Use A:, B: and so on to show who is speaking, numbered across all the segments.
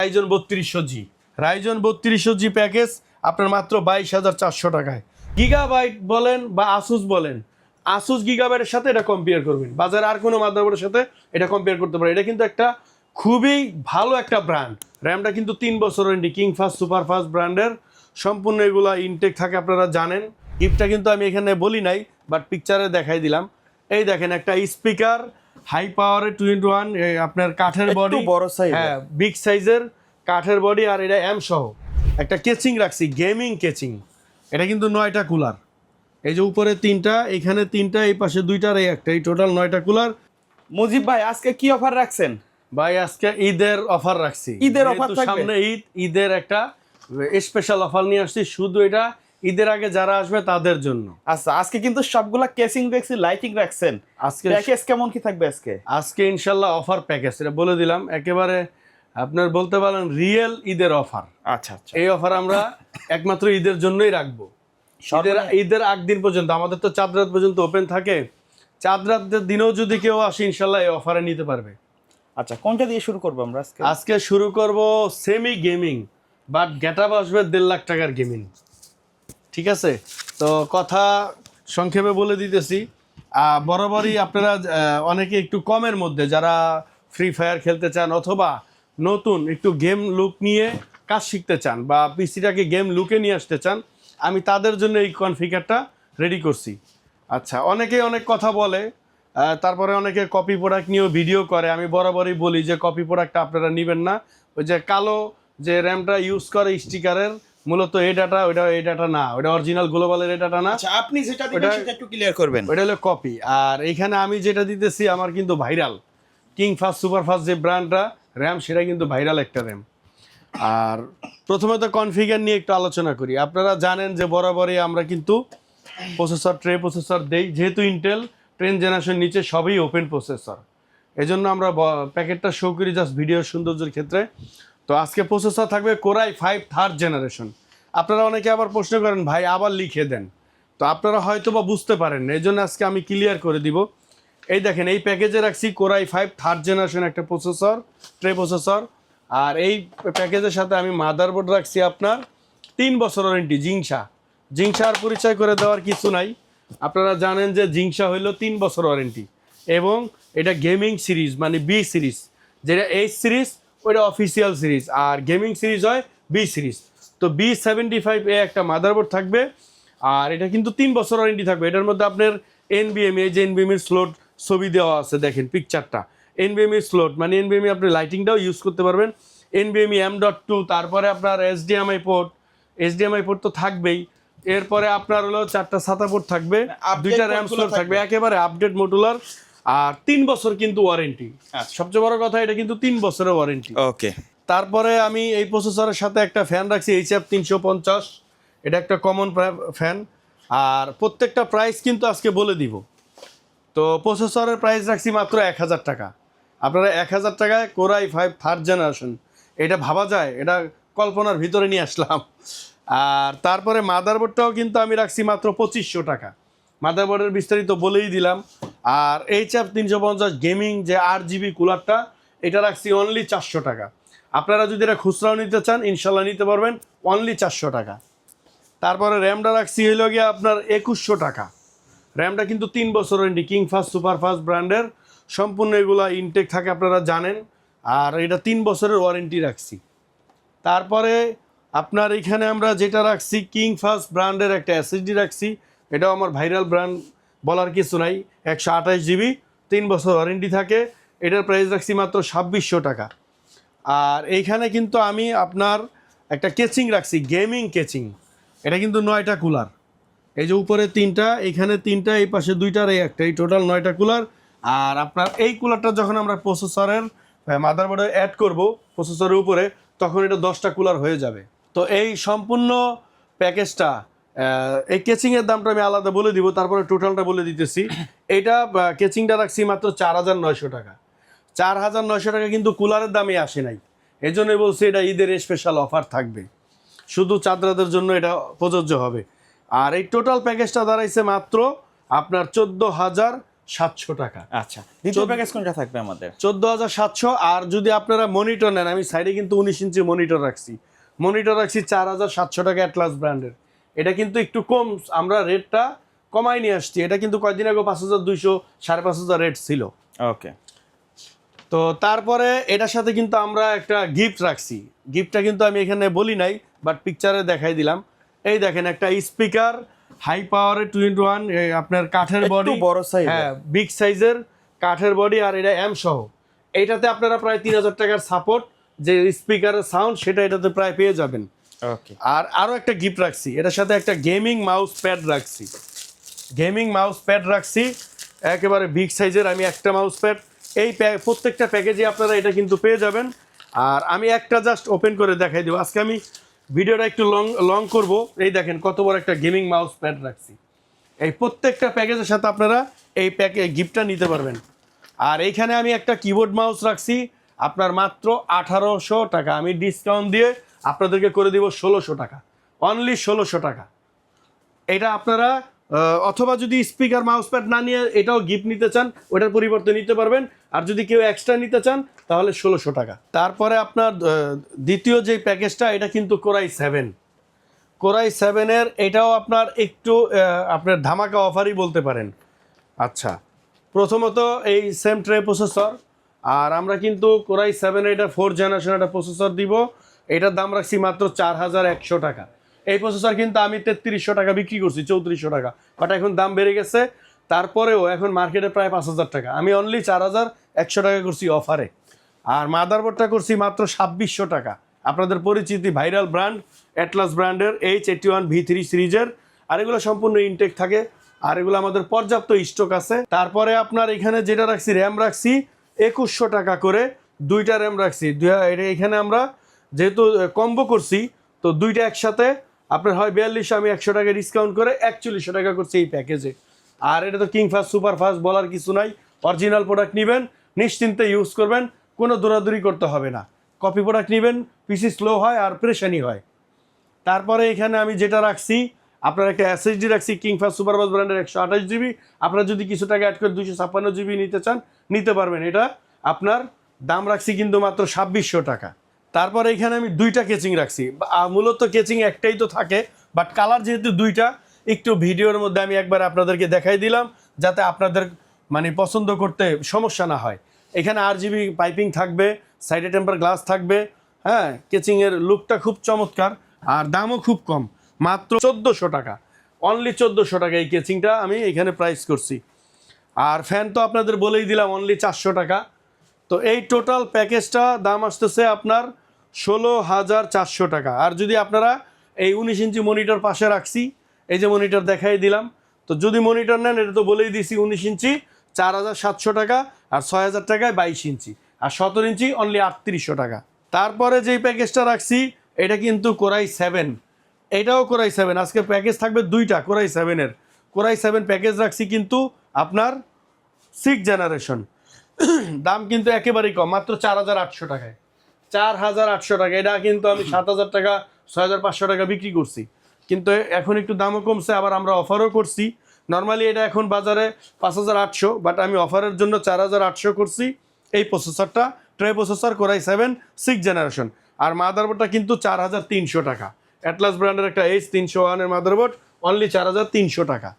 A: Ryzen 3200G, Ryzen 3200G package আপনার মাত্র 22,400 টাকায়। গিগাবাইট বলেন বা আসুস বলেন, আসুস গিগাবাইটের সাথে এটা কম্পেয়ার করবেন, বাজারে আর কোনো মাদারবোর্ডের সাথে এটা কম্পেয়ার করতে পারে। এটা কিন্তু একটা খুবই ভালো একটা ব্র্যান্ড। র্যামটা কিন্তু 3 বছর warranty, king fast super fast ব্র্যান্ডের সম্পূর্ণ এগুলা ইনটেক থাকে, আপনারা জানেন। গিফটটা কিন্তু আমি এখানে বলি নাই, বাট পিকচারে দেখাই দিলাম। এই দেখেন একটা স্পিকার, হাই পাওয়ারের 2-in-1, আপনার কাঠের বডি,
B: বড় সাইজ,
A: হ্যাঁ বিগ সাইজের কাঠের বডি, আর এটা এম সহ একটা কেচিং রাখছি, গেমিং কেচিং। এটা কিন্তু 9টা কুলার, এই যে উপরে 3টা, এখানে 3টা, এই পাশে 2টা, আর এই একটা, এই টোটাল 9টা কুলার।
B: মুজিব ভাই আজকে কি অফার রাখছেন?
A: ভাই আজকে ঈদের অফার রাখছি,
B: ঈদের অফার থাকবে?
A: সামনে ঈদ, ঈদের একটা স্পেশাল অফার নিয়ে আসছি, শুধু এটা ঈদের আগে যারা আসবে তাদের জন্য।
B: আচ্ছা, আজকে কিন্তু সবগুলা কেসিং দেখছি, লাইটিং রাখছেন।
A: আজকে
B: প্যাকেজ কেমন কি থাকবে আজকে?
A: আজকে ইনশাল্লাহ অফার প্যাকেজ, এটা বলে দিলাম একেবারে, আপনার বলতে পারেন রিয়েল ঈদের অফার।
B: আচ্ছা আচ্ছা,
A: এই অফার আমরা একমাত্র ঈদের জন্যই রাখবো। ঈদের আগ দিন পর্যন্ত আমাদের তো চাঁদ রাত পর্যন্ত ওপেন থাকে, চাঁদ রাতের দিনেও যদি কেউ আসে ইনশাল্লাহ এই অফারে নিতে পারবে।
B: আচ্ছা, কোনটা দিয়ে শুরু করবো আমরা আজকে?
A: আজকে শুরু করব সেমি গেমিং, বাট গেটআপ আসবে 1.5 লাখ টাকার গেমিং। ঠিক আছে, তো কথা সংক্ষেপে বলে দিতেছি। বরাবরই আপনারা অনেকে একটু কমের মধ্যে যারা ফ্রি ফায়ার খেলতে চান, অথবা নতুন একটু গেম লুক নিয়ে কাজ শিখতে চান, বা পিসিটাকে গেম লুকে নিয়ে আসতে চান, আমি তাদের জন্য এই কনফিগারটা রেডি করছি। আচ্ছা, অনেকে অনেক কথা বলে, তারপরে অনেকে কপি প্রোডাক্ট নিয়েও ভিডিও করে। আমি বরাবরই বলি যে কপি প্রোডাক্টটা আপনারা নেবেন না। ওই যে কালো যে র্যামটা ইউজ করে স্টিকারের, মূলত এই ডাটা, ওইটা এই ডাটা না, ওটা অরিজিনাল গ্লোবালের এই ডাটা না।
B: আচ্ছা, আপনি যেটা দিবেন সেটা একটু ক্লিয়ার করবেন।
A: ওইটা হলো কপি। আর এইখানে আমি যেটা দিতেছি আমার কিন্তু viral, king fast super fast যে ব্র্যান্ডটা র্যাম, সেটা কিন্তু ভাইরাল একটা র্যাম। আর প্রথমে তো কনফিগার নিয়ে একটু আলোচনা করি। আপনারা জানেন যে বরাবরই আমরা কিন্তু প্রসেসর, ট্রে প্রসেসর দেই, যেহেতু ইন্টেল 10 জেনারেশন নিচে সবই ওপেন প্রসেসর, এজন্য আমরা প্যাকেটটা শো করি জাস্ট ভিডিও সৌন্দর্যের ক্ষেত্রে। তো আজকে প্রসেসর থাকবে কোরাই 5 থার্ড জেনারেশন। আপনারা অনেকে আবার প্রশ্ন করেন ভাই আবার লিখে দেন, তো আপনারা হয়তো বা বুঝতে পারেন না, এই জন্য আজকে আমি ক্লিয়ার করে দিব। এই দেখেন, এই প্যাকেজে রাখছি কোরাই 5 থার্ড জেনারেশন একটা প্রসেসর, ট্রে প্রসেসর। আর এই প্যাকেজের সাথে আমি মাদারবোর্ড রাখছি আপনার 3 বছর ওয়ারেন্টি। জিংসার পরিচয় করে দেওয়ার কিছু নাই, আপনারা জানেন যে জিংসা হইলো 3 বছর ওয়ারেন্টি, এবং এটা গেমিং সিরিজ মানে বি সিরিজ, যেটা এইচ সিরিজ ওইটা অফিসিয়াল সিরিজ, আর গেমিং সিরিজ হয় বি সিরিজ। তো B75A একটা মাদারবোর্ড থাকবে, আর এটা কিন্তু 3 বছর ওয়ারেন্টি থাকবে। এটার মধ্যে আপনার এনবিএমই, এই যে এনবিএমই স্লোট ছবি দেওয়া আছে, দেখেন পিকচারটা, এনবিএমই স্লোট মানে এনবিএমই, আপনি লাইটিংটাও ইউজ করতে পারবেন। এনবিএমই M.2, তারপরে আপনার এইচডিএমআই পোর্ট তো থাকবেই। এরপরে আপনার হলো 4টা SATA পোর্ট থাকবে, 2টা র্যাম স্লট থাকবে, একেবারে আপডেট মডুলার, আর 3 বছর কিন্তু ওয়ারেন্টি। সবচেয়ে বড় কথা, এটা কিন্তু 3 বছরের ওয়ারেন্টি।
B: ওকে,
A: তারপরে আমি এই প্রসেসরের সাথে একটা ফ্যান রাখছি HF 350, এটা একটা কমন ফ্যান। আর প্রত্যেকটা প্রাইস কিন্তু আজকে বলে দিব। তো প্রসেসরের প্রাইস রাখছি মাত্র 1000 টাকা। আপনারা 1000 টাকায় কোরাই 5 থার্ড জেনারেশন, এটা ভাবা যায়? এটা কল্পনার ভিতরে নিয়ে আসলাম। আর তারপরে মাদারবোর্ডটাও কিন্তু আমি রাখছি মাত্র 2500 টাকা। মাদারবোর্ডের বিস্তারিত বলেই দিলাম। আর HF 350 গেমিং যে 8GB কুলারটা, এটা রাখছি অনলি 400 টাকা। আপনারা যদি এটা খুচরাও নিতে চান ইনশাল্লাহ নিতে পারবেন, অনলি 400 টাকা। তারপরে র্যামটা রাখছি হইল গিয়ে আপনার 2100 টাকা। র্যামটা কিন্তু 3 বছর warranty, king fast super fast ব্র্যান্ডের সম্পূর্ণ এগুলা ইনটেক থাকে, আপনারা জানেন। আর এটা 3 বছরের ওয়ারেন্টি রাখছি। তারপরে আপনার এখানে আমরা যেটা রাখছি, কিং ফাস্ট ব্র্যান্ডের একটা SSD রাখছি, এটাও আমার ভাইরাল ব্র্যান্ড, বলার কিছু নাই। 128GB, 3 বছর ওয়ারেন্টি থাকে। এটার প্রাইস রাখছি মাত্র 2600 টাকা। আর এইখানে কিন্তু আমি আপনার একটা কেচিং রাখছি, গেমিং কেচিং। এটা কিন্তু 9টা কুলার, এই যে উপরে 3টা, এখানে 3টা, এই পাশে 2টা, আর এই একটা, এই টোটাল 9টা কুলার। আর আপনার এই কুলারটা যখন আমরা প্রসেসরের মাদারবোর্ডে অ্যাড করব প্রসেসরের উপরে, তখন এটা 10টা কুলার হয়ে যাবে। তো এই সম্পূর্ণ প্যাকেজটা, এই কেচিংয়ের দামটা আমি আলাদা বলে দিব, তারপরে টোটালটা বলে দিতেছি। এইটা কেচিংটা রাখছি মাত্র 4900 টাকা। 4900 টাকা কিন্তু কুলারের দামে আসে নাই, এই জন্যই বলছি এটা ঈদের স্পেশাল অফার থাকবে, শুধু চাঁদরাতের জন্য এটা প্রযোজ্য হবে। আর এই টোটাল প্যাকেজটা দাঁড়াইছে মাত্র আপনার টাকা।
B: আচ্ছা, দ্বিতীয় প্যাকেজ কোনটা থাকবে আমাদের?
A: 14,700। আর যদি আপনারা মনিটর নেন, আমি সাইডে কিন্তু 19 ইঞ্চি মনিটর রাখছি, 4,700 টাকা অ্যাটলাস ব্র্যান্ডের। এটা কিন্তু একটু কম, আমরা রেটটা কমাই নিয়ে আসছি। এটা কিন্তু কয়েকদিন আগে 5,200 5,500 রেট ছিল।
B: ওকে।
A: তো তারপরে এটার সাথে কিন্তু আমরা একটা গিফট রাখছি। গিফটটা কিন্তু আমি এখানে বলি নাই, বাট পিকচারে দেখাই দিলাম। এই দেখেন, একটা স্পিকার হাই পাওয়ারের 2-in-1, আপনার কাঠের
B: একটু
A: বডি,
B: বড় সাইজ।
A: হ্যাঁ বিগ সাইজের কাঠের বডি, আর এটা এম সহ। এইটাতে আপনারা প্রায় 3,000 টাকার সাপোর্ট, যে স্পিকারের সাউন্ড সেটা এটাতে প্রায় পেয়ে যাবেন।
B: ওকে।
A: আর আরও একটা গিফট রাখছি, এটার সাথে একটা গেমিং মাউস প্যাড রাখছি। গেমিং মাউস প্যাড রাখছি একেবারে বিগ সাইজের। আমি একটা মাউস প্যাড এই প্রত্যেকটা প্যাকেজে আপনারা এটা কিন্তু পেয়ে যাবেন। আর আমি একটা জাস্ট ওপেন করে দেখাই দেবো। আজকে আমি ভিডিওটা একটু লং করব। এই দেখেন কত বড় একটা গেমিং মাউস প্যাড রাখছি। এই প্রত্যেকটা প্যাকেজের সাথে আপনারা এই গিফটটা নিতে পারবেন। আর এইখানে আমি একটা কিবোর্ড মাউস রাখছি আপনার মাত্র 1,800 টাকা। আমি ডিসকাউন্ট দিয়ে আপনাদেরকে করে দিব 1,600 টাকা, অনলি 1,600 টাকা। এটা আপনারা অথবা যদি স্পিকার মাউস প্যাড না নিয়ে এটাও গিফট নিতে চান, ওটার পরিবর্তে নিতে পারবেন। আর যদি কেউ এক্সট্রা নিতে চান তাহলে 1,600 টাকা। তারপরে আপনার দ্বিতীয় যে প্যাকেজটা, এটা কিন্তু কোরাই 7-এর। এটাও আপনার একটু আপনার ধামাকা অফারই বলতে পারেন। আচ্ছা, প্রথমত এই সেম ট্রে প্রসেসর, আর আমরা কিন্তু কোরাই 7-এর এটা 4th জেনারেশন একটা প্রসেসর দিব। এটার দাম রাখছি মাত্র 4,100 টাকা। এই প্রসেসর কিন্তু আমি 3,300 টাকা বিক্রি করছি, 3,400 টাকা, বাট এখন দাম বেড়ে গেছে। তারপরেও এখন মার্কেটে প্রায় 5,000 টাকা, আমি অনলি 4,100 টাকা করছি অফারে। আর মাদারবোর্ডটা করছি মাত্র 2,600 টাকা। আপনাদের পরিচিতি ভাইরাল ব্র্যান্ড অ্যাটলাস ব্র্যান্ডের H81V3 সিরিজের। আর এগুলো সম্পূর্ণ ইনটেক থাকে, আর এগুলো আমাদের পর্যাপ্ত স্টক আছে। তারপরে আপনার এখানে যেটা রাখছি, র্যাম রাখছি 2,100 টাকা করে, দুইটা র্যাম রাখছি। এখানে আমরা যেহেতু কম্বো করছি, তো দুইটা একসাথে আপনার হয় 4200, আমি 100 টাকা ডিসকাউন্ট করে 4100 টাকা করছি এই প্যাকেজে। আর এটা তো king fast super fast bowler কিছু নাই, অরিজিনাল প্রোডাক্ট নেবেন, নিশ্চিন্তে ইউজ করবেন, কোনো দৌড়াদৌড়ি করতে হবে না। কপি প্রোডাক্ট নেবেন, পিসি স্লো হয় আর প্রেশানি হয়। তারপরে এখানে আমি যেটা রাখছি, আপনার একটা এসএসডি রাখছি কিং ফাস্ট সুপার ফাস্ট ব্র্যান্ডের 128 জিবি। আপনারা যদি কিছু টাকা অ্যাড করে 256 জিবি নিতে চান নিতে পারবেন। এটা আপনার দাম রাখছি কিন্তু মাত্র 2,600 টাকা। তারপরে এখানে আমি দুইটা কেচিং রাখছি। মূলত কেচিং একটাই তো থাকে, বাট কালার যেহেতু দুইটা, একটু ভিডিওর মধ্যে আমি একবার আপনাদেরকে দেখাই দিলাম, যাতে আপনাদের মানে পছন্দ করতে সমস্যা না হয়। এখানে RGB পাইপিং থাকবে, সাইডে টেম্পার গ্লাস থাকবে। হ্যাঁ, কেচিংয়ের লুকটা খুব চমৎকার, আর দামও খুব কম, মাত্র 1,400 টাকা, অনলি 1,400 টাকা এই কেচিংটা আমি এখানে প্রাইস করছি। আর ফ্যান তো আপনাদের বলেই দিলাম অনলি 400 টাকা। তো এই টোটাল প্যাকেজটা দাম আসতেছে আপনার 16,400 টাকা। আর যদি আপনারা এই 19 ইঞ্চি মনিটর পাশে রাখছি, এই যে মনিটর দেখাই দিলাম, তো যদি মনিটর নেন, এটা তো বলেই দিছি 19 ইঞ্চি 4,700 টাকা, আর 6,000 টাকায় 22 ইঞ্চি, আর 17 ইঞ্চি অনলি 3,800 টাকা। তারপরে যেই প্যাকেজটা রাখছি, এটা কিন্তু কোরাই 7, এটাও কোরাই 7। আজকে প্যাকেজ থাকবে দুইটা কোরাই 7-এর। কোরাই 7 প্যাকেজ রাখছি কিন্তু আপনার 6th জেনারেশন। দাম কিন্তু একেবারেই কম, মাত্র 4,800 টাকায়, 4,800 টাকা। এটা কিন্তু আমি 7,000 টাকা 6,500 টাকা বিক্রি করছি, কিন্তু এখন একটু দামও কমছে, আবার আমরা অফারও করছি। নর্মালি এটা এখন বাজারে 5,800, বাট আমি অফারের জন্য 4,800 করছি। এই প্রসেসরটা tray processor core i 7 6th generation. আর মাদারবোর্ডটা কিন্তু 4,300 টাকা। অ্যাটলাস ব্র্যান্ডের একটা H301 এর মাদারবোর্ড, অনলি 4,300 টাকা।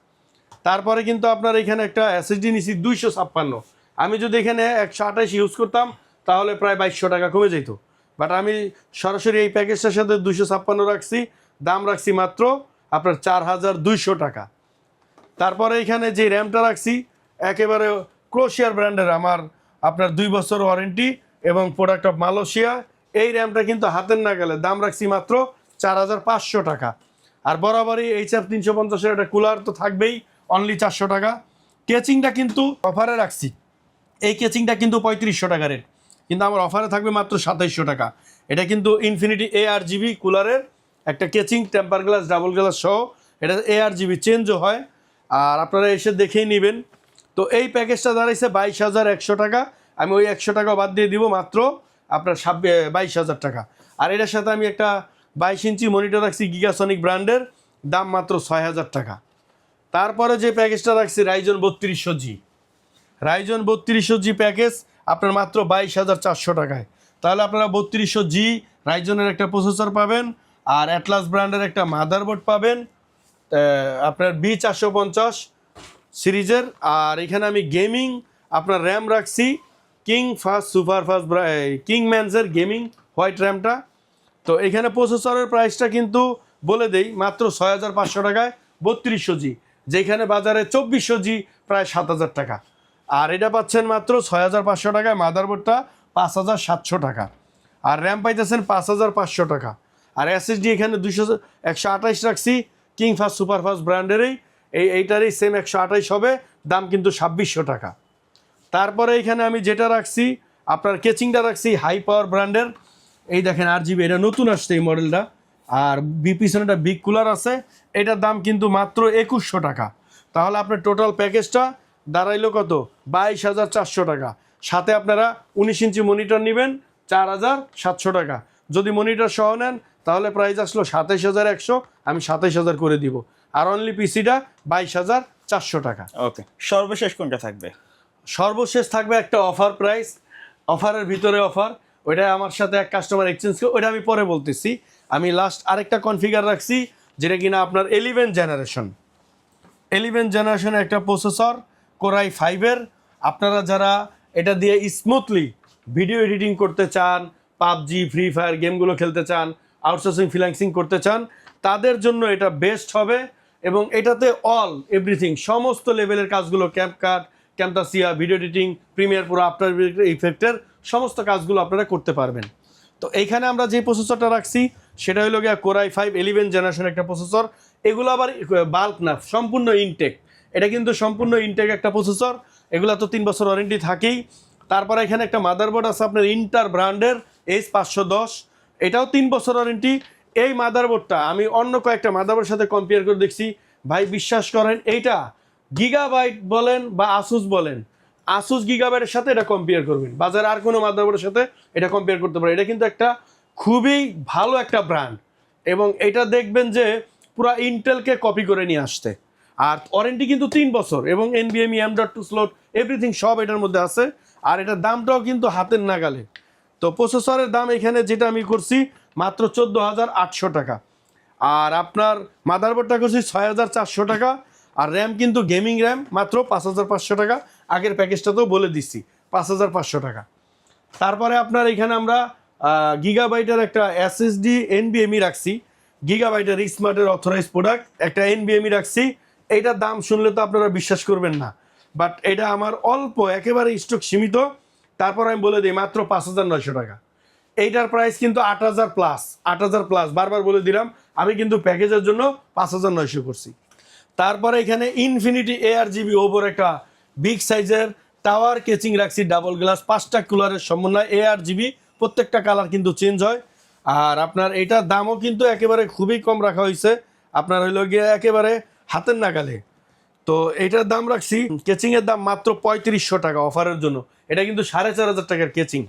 A: তারপরে কিন্তু আপনার এখানে একটা এসএসডি নিছি 256। আমি যদি এখানে 128 ইউজ করতাম তাহলে প্রায় 2,200 টাকা কমে যেত, বাট আমি সরাসরি এই প্যাকেজটার সাথে 256 রাখছি, দাম রাখছি মাত্র আপনার 4,200 টাকা। তারপরে এখানে যে র্যামটা রাখছি, একেবারে ক্রোশিয়ার ব্র্যান্ডের, আমার আপনার 2 বছর ওয়ারেন্টি এবং প্রোডাক্ট অফ মালয়েশিয়া। এই র্যামটা কিন্তু হাতের নাগালে, দাম রাখছি মাত্র 4,500 টাকা। আর বরাবরই HF 350-এর একটা কুলার তো থাকবেই, অনলি 400 টাকা। কেচিংটা কিন্তু অফারে রাখছি, এই কেচিংটা কিন্তু 3,500 টাকা রেট, কিন্তু আমার অফারে থাকবে মাত্র 2,700 টাকা। এটা কিন্তু ইনফিনিটি ARGB কুলারের একটা কেচিং, টেম্পার গ্লাস ডাবল গ্লাস সহ। এটা ARGB চেঞ্জও হয়, আর আপনারা এসে দেখেই নেবেন। তো এই প্যাকেজটা দাঁড়াইছে 22,100 টাকা। আমি ওই 100 টাকা বাদ দিয়ে দিব, মাত্র আপনার 22,000 টাকা। আর এটার সাথে আমি একটা 22 ইঞ্চি মনিটর রাখছি গিগাসনিক ব্র্যান্ডের, দাম মাত্র 6,000 টাকা। তারপরে যে প্যাকেজটা রাখছি Ryzen 3200G, Ryzen 3200G package আপনার মাত্র 22,400 টাকায়। তাহলে আপনারা 3200G রাইজনের একটা প্রসেসর পাবেন, আর অ্যাটলাস ব্র্যান্ডের একটা মাদারবোর্ড পাবেন আপনার B450 সিরিজের। আর এখানে আমি গেমিং আপনার র্যাম রাখছি king fast super fast king ম্যানসের গেমিং হোয়াইট র্যামটা। তো এখানে প্রসেসরের প্রাইসটা কিন্তু বলে দেই মাত্র 6,500 টাকায় 3200G, যেখানে বাজারে 2400G প্রায় 7,000 টাকা। আর এটা পাচ্ছেন মাত্র 6,500 টাকায়, মাদারবোর্ডটা 5,700 টাকা, আর র্যাম পাইতেছেন 5,500 টাকা। আর এসএসডি এখানে 128 রাখছি কিং ফাস্ট সুপার ফাস্ট ব্র্যান্ডেরই, এইটারই সেম 128 হবে, দাম কিন্তু 2,600 টাকা। তারপরে এখানে আমি যেটা রাখছি আপনার কেচিংটা রাখছি হাই পাওয়ার ব্র্যান্ডের, এই দেখেন RGB, এটা নতুন আসছে এই মডেলটা। আর পিছনে একটা বিগ কুলার আছে, এটার দাম কিন্তু মাত্র 2,100 টাকা। তাহলে আপনার টোটাল প্যাকেজটা দাঁড়াইলো কত? 22,400 টাকা। সাথে আপনারা 19 ইঞ্চি মনিটর নেবেন 4,700 টাকা। যদি মনিটর সহ নেন তাহলে প্রাইস আসলো 27,100, আমি 27,000 করে দিব। আর অনলি পিসিটা 22,400 টাকা।
B: ওকে, সর্বশেষ কোনটা থাকবে?
A: সর্বশেষ থাকবে একটা অফার প্রাইস, অফারের ভিতরে অফার, ওইটা আমার সাথে এক কাস্টমার এক্সচেঞ্জ করে, ওইটা আমি পরে বলতেছি। আমি লাস্ট আরেকটা কনফিগার রাখছি যেটা কিনা আপনার 11 জেনারেশনের একটা প্রসেসর কোরাই 5-এর। আপনারা যারা এটা দিয়ে স্মুথলি ভিডিও এডিটিং করতে চান, পাবজি ফ্রি ফায়ার গেমগুলো খেলতে চান, আউটসোর্সিং ফ্রিল্যান্সিং করতে চান, তাদের জন্য এটা বেস্ট হবে। এবং এটাতে অল এভরিথিং সমস্ত লেভেলের কাজগুলো, CapCut, Camtasia, video editing, premiere pro, after ইফেক্টের সমস্ত কাজগুলো আপনারা করতে পারবেন। তো এইখানে আমরা যে প্রসেসরটা রাখছি সেটা হলো গিয়া কোরাই 5 11 জেনারেশন একটা প্রসেসর। এগুলো আবার বাল্ক না, সম্পূর্ণ ইনটেক। এটা কিন্তু সম্পূর্ণ ইনটেক একটা প্রসেসর, এগুলো তো 3 বছর ওয়ারেন্টি থাকেই। তারপরে এখানে একটা মাদারবোর্ড আছে আপনার ইন্টার ব্র্যান্ডের H510, এটাও 3 বছর ওয়ারেন্টি। এই মাদারবোর্ডটা আমি অন্য কয়েকটা মাদারবোর্ডের সাথে কম্পেয়ার করে দেখছি, ভাই বিশ্বাস করেন এইটা গিগাবাইট বলেন বা আসুস বলেন, আসুস গিগাবাইটের সাথে এটা কম্পেয়ার করবেন, বাজারে আর কোনো মাদারবোর্ডের সাথে এটা কম্পেয়ার করতে পারে। এটা কিন্তু একটা খুবই ভালো একটা ব্র্যান্ড, এবং এটা দেখবেন যে পুরো ইন্টেলকে কপি করে নিয়ে আসতে। আর ওয়ারেন্টি কিন্তু 3 বছর, এবং NVMe M.2 স্লট এভরিথিং সব এটার মধ্যে আছে। আর এটার দামটাও কিন্তু হাতের নাগালে। তো প্রসেসরের দাম এখানে যেটা আমি করছি মাত্র 14,800 টাকা, আর আপনার মাদারবোর্ডটা করছি 6,400 টাকা, আর র্যাম কিন্তু গেমিং র্যাম মাত্র 5,500 টাকা। আগের প্যাকেজটাতেও বলে দিচ্ছি 5,500 টাকা। তারপরে আপনার এখানে আমরা গিগাবাইটের একটা SSD NVMe রাখছি, গিগাবাইটের স্মার্টের অথরাইজ প্রোডাক্ট একটা NVMe রাখছি। এইটার দাম শুনলে তো আপনারা বিশ্বাস করবেন না, বাট এটা আমার অল্প একেবারে স্টক সীমিত। তারপর আমি বলে দিই মাত্র 5,900 টাকা। এইটার প্রাইস কিন্তু 8,000 প্লাস, বারবার বলে দিলাম, আমি কিন্তু প্যাকেজের জন্য 5,900 করছি। তারপরে এখানে ইনফিনিটি ARGB ওপর একটা বিগ সাইজের টাওয়ার কেচিং রাখছি, ডাবল গ্লাস, 5টা কুলারের সমন্বয় ARGB, প্রত্যেকটা কালার কিন্তু চেঞ্জ হয়। আর আপনার এটার দামও কিন্তু একেবারে খুবই কম রাখা হয়েছে, আপনার হইল গিয়ে একেবারে হাতের নাগালে। তো এটার দাম রাখছি, কেচিংয়ের দাম মাত্র 3,500 টাকা অফারের জন্য। এটা কিন্তু 4,500 টাকার কেচিং।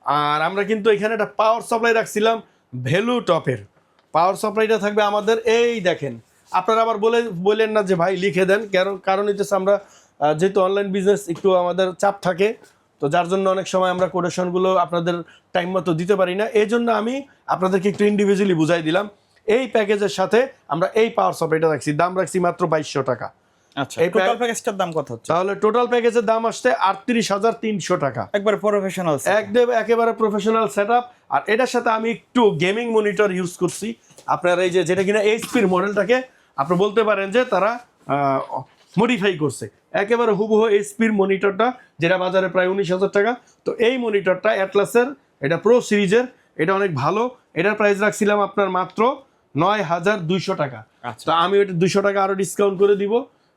A: আর আমরা কিন্তু এখানে একটা পাওয়ার সাপ্লাই রাখছিলাম ভ্যালু টপের। পাওয়ার সাপ্লাইটা থাকবে আমাদের, এই দেখেন। আপনারা আবার বলেন না যে ভাই লিখে দেন, কারণ হইতেছে আমরা যেহেতু অনলাইন বিজনেস একটু আমাদের চাপ থাকে, তো যার জন্য অনেক সময় আমরা কোটেশনগুলো আপনাদের টাইম মতো দিতে পারি না। এই জন্য আমি আপনাদেরকে একটু ইন্ডিভিজুয়ালি বুঝাই দিলাম। এই প্যাকেজের সাথে আমরা এই পাওয়ার সাপ্লাইটা রাখছি, দাম রাখছি মাত্র 2,200 টাকা।
B: আচ্ছা, এই টোটাল প্যাকেজটার দাম কত হচ্ছে?
A: তাহলে টোটাল প্যাকেজের দাম আসছে 38,300 টাকা।
B: একবারে প্রফেশনাল,
A: একেবারে প্রফেশনাল সেটআপ। আর এটার সাথে আমি একটু গেমিং মনিটর ইউজ করছি। আপনার এই যে যেটা কিনা এইচপির মডেলটাকে আপনি বলতে পারেন যে তারা মডিফাই করছে, একেবারে হুবহু এইচপির মনিটরটা, যেটা বাজারে প্রায় 19,000 টাকা। তো এই মনিটরটা অ্যাটলাসের, এটা প্রো সিরিজের, এটা অনেক ভালো। এটার প্রাইস রাখছিলাম আপনার মাত্র 9,200 টাকা। তো আমি ওইটা 200 টাকা আরও ডিসকাউন্ট করে দিব,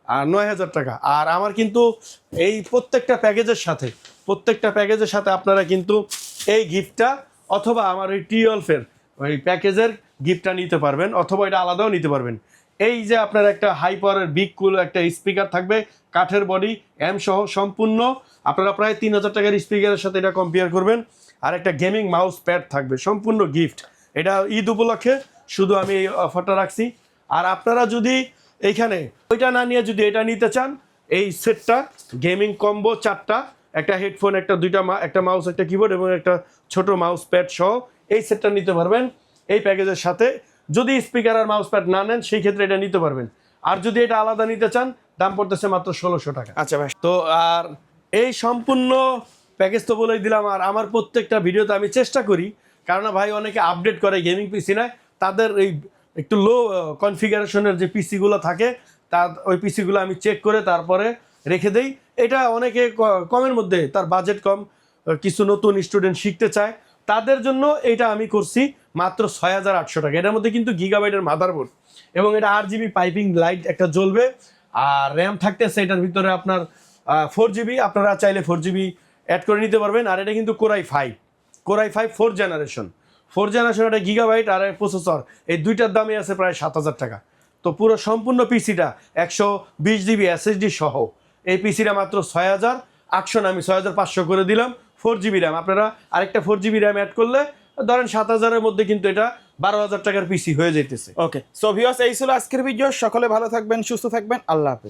A: আর 9,000 টাকা। আর আমার কিন্তু এই প্রত্যেকটা প্যাকেজের সাথে আপনারা কিন্তু এই গিফটটা, অথবা আমার ওই T12-এর ওই প্যাকেজের গিফটটা নিতে পারবেন, অথবা এটা আলাদাও নিতে পারবেন। এই যে আপনার একটা হাই পাওয়ারের বিগ কুল একটা স্পিকার থাকবে, কাঠের বডি এম সহ সম্পূর্ণ, আপনারা প্রায় 3,000 টাকার স্পিকারের সাথে এটা কম্পেয়ার করবেন। আর একটা গেমিং মাউস প্যাড থাকবে, সম্পূর্ণ গিফট। এটা ঈদ উপলক্ষে শুধু আমি এই অফারটা রাখছি। আর আপনারা যদি এইখানে ওইটা না নিয়ে যদি এটা নিতে চান, এই সেটটা গেমিং কম্বো 4টা, একটা হেডফোন, একটা মাউস, একটা কিবোর্ড এবং একটা ছোট মাউস প্যাড সহ এই সেটটা নিতে পারবেন এই প্যাকেজের সাথে। যদি স্পিকার আর মাউস প্যাড না নেন সেই ক্ষেত্রে এটা নিতে পারবেন। আর যদি এটা আলাদা নিতে চান দাম পড়তেছে মাত্র 1600 টাকা।
B: আচ্ছা ভাই,
A: তো আর এই সম্পূর্ণ প্যাকেজ তো বলেই দিলাম। আর আমার প্রত্যেকটা ভিডিওতে আমি চেষ্টা করি, কারণ ভাই অনেকে আপডেট করে গেমিং পিসি নেয়, তাদের এই একটু লো কনফিগারেশনের যে পিসিগুলো থাকে তার ওই পিসিগুলো আমি চেক করে তারপরে রেখে দেই। এটা অনেকে কমের মধ্যে, তার বাজেট কম, কিছু নতুন স্টুডেন্ট শিখতে চায়, তাদের জন্য এটা আমি করছি মাত্র 6800 টাকা। এটার মধ্যে কিন্তু গিগাবাইটের মাদারবোর্ড এবং এটা 8GB পাইপিং লাইট একটা জ্বলবে, আর র্যাম থাকতেছে এটার ভিতরে আপনার 4GB। আপনারা চাইলে 4GB অ্যাড করে নিতে পারবেন। আর এটা কিন্তু কোরাই ফাইভ 4th জেনারেশন একটা গিগাবাইট আর প্রসেসর, এই দুইটার দামই আছে প্রায় 7000 টাকা। তো পুরো সম্পূর্ণ পিসিটা 120GB SSD সহ এই পিসিটা মাত্র 6800 না, আমি 6500 করে দিলাম। 4GB র্যাম, আপনারা আরেকটা 4GB র্যাম অ্যাড করলে ধরেন 7000-এর মধ্যে কিন্তু এটা 12000 টাকার পিসি হয়ে যেতেছে।
B: ওকে, সো ভিউয়ার্স এই ছিল আজকের ভিডিও। সকলে ভালো থাকবেন, সুস্থ থাকবেন, আল্লাহ হাফেজ।